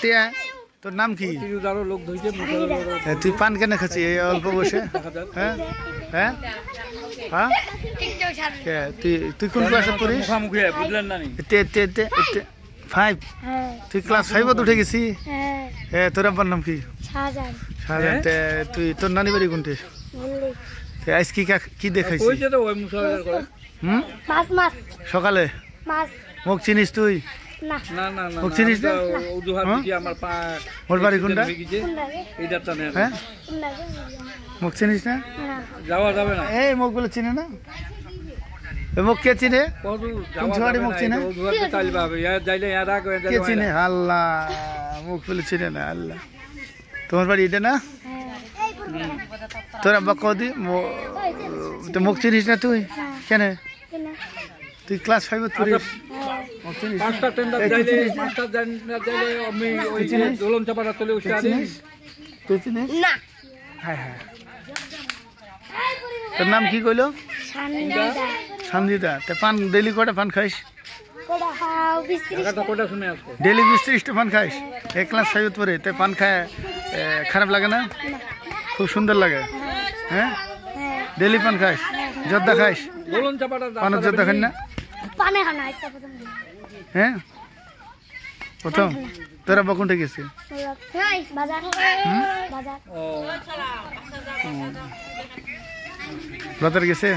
টিয়া তোর নাম কি তুই পান কেন খাচ্ছি এই অল্প বসে হ্যাঁ হ্যাঁ হ্যাঁ তুই কোন ক্লাসে পড়িস 5 তুই ক্লাস 5 উঠে গেছি হ্যাঁ তোর আব্বার নাম কি শাহজাহান তুই তোর নানি বাড়ি কোনটি আজ কি দেখাইছি সকালে মুখ চিনিস তুই মুখ চিনিস না ওর বাড়ি কোনটা হ্যাঁ মুখ চিনিস না যাওয়া যাবে না এই মুখগুলো চিনে না মুখ কে চিনে মুখ চিনে কে চিনে আল্লাহ মুখ বলে চিনে না আল্লাহ তোমার বাড়ি এটা না তোর আব্বা কদি মুখ চিনিস না তুই কেন তুই ক্লাস 5 পড়িস তোর নাম কি কইল সঞ্জিতা পান ডেলি কটা পান খাইস ডেলি 20-30টা পান খাইস এক ক্লাস 5 পরে তে পান খায় খারাপ লাগে না খুব সুন্দর লাগে হ্যাঁ ডেলি পান খাইস জর্দা খাইস পানের জর্দা খান না হ্যাঁ প্রথম তোরা বকুনটা গেছে বাজার গেছে